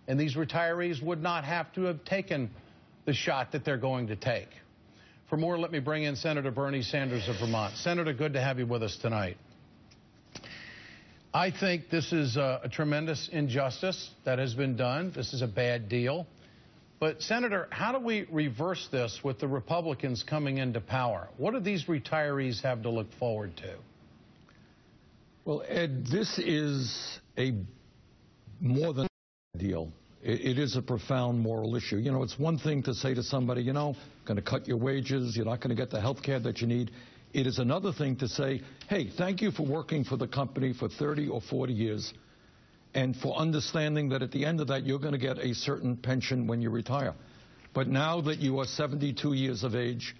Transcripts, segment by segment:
and these retirees would not have to have taken the shot that they're going to take. For more, let me bring in Senator Bernie Sanders of Vermont. Senator, good to have you with us tonight. I think this is a tremendous injustice that has been done. This is a bad deal. But, Senator, how do we reverse this with the Republicans coming into power? What do these retirees have to look forward to? Well, Ed, this is a more than a deal. It is a profound moral issue. You know, it's one thing to say to somebody, you know, going to cut your wages, you're not going to get the health care that you need. It is another thing to say, hey, thank you for working for the company for 30 or 40 years and for understanding that at the end of that you're going to get a certain pension when you retire. But now that you are 72 years of age,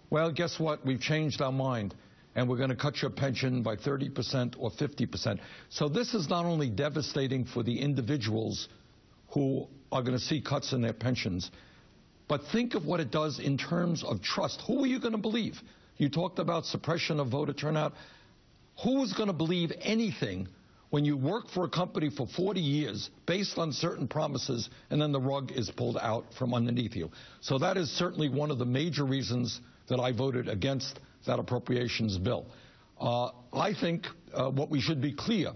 well, guess what? We've changed our mind, and we're going to cut your pension by 30% or 50%. So this is not only devastating for the individuals who are going to see cuts in their pensions, but think of what it does in terms of trust. Who are you going to believe? You talked about suppression of voter turnout. Who is going to believe anything when you work for a company for 40 years based on certain promises and then the rug is pulled out from underneath you? So that is certainly one of the major reasons that I voted against that appropriations bill. I think what we should be clear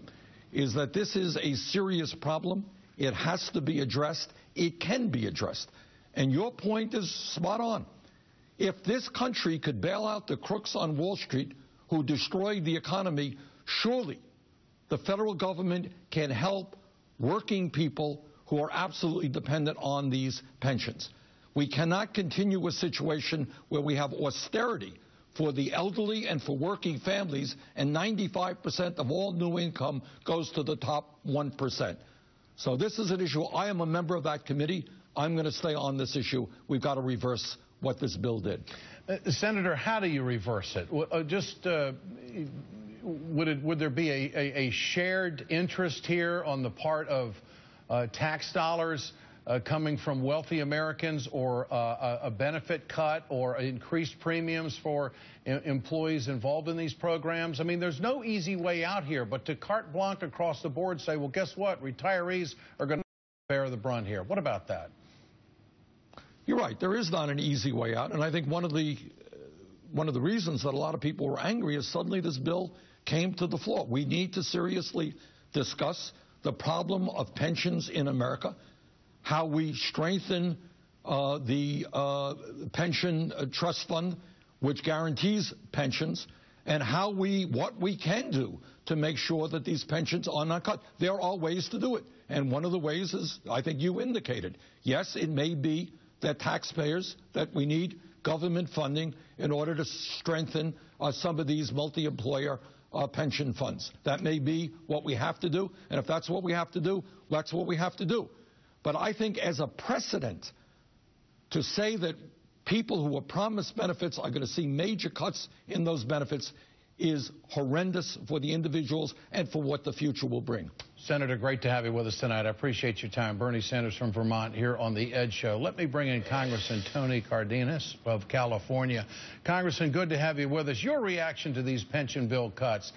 is that this is a serious problem. It has to be addressed. It can be addressed. And your point is spot on. If this country could bail out the crooks on Wall Street who destroyed the economy, surely the federal government can help working people who are absolutely dependent on these pensions. We cannot continue a situation where we have austerity for the elderly and for working families, and 95% of all new income goes to the top 1%. So this is an issue. I am a member of that committee. I'm going to stay on this issue. We've got to reverse what this bill did. Senator, how do you reverse it? Would there be a shared interest here on the part of tax dollars coming from wealthy Americans, or a benefit cut or increased premiums for employees involved in these programs? I mean, there's no easy way out here, but to carte blanche across the board say, well, guess what? Retirees are going to bear the brunt here. What about that? You're right. There is not an easy way out, and I think one of the reasons that a lot of people were angry is suddenly this bill came to the floor. We need to seriously discuss the problem of pensions in America, how we strengthen the pension trust fund, which guarantees pensions, and what we can do to make sure that these pensions are not cut. There are ways to do it, and one of the ways is, I think you indicated, yes, it may be that taxpayers, that we need government funding in order to strengthen some of these multi-employer pension funds. That may be what we have to do, and if that's what we have to do, that's what we have to do. But I think as a precedent to say that people who were promised benefits are going to see major cuts in those benefits is horrendous for the individuals and for what the future will bring. Senator, great to have you with us tonight. I appreciate your time. Bernie Sanders from Vermont here on The Ed Show. Let me bring in Congressman Tony Cardenas of California. Congressman, good to have you with us. Your reaction to these pension bill cuts.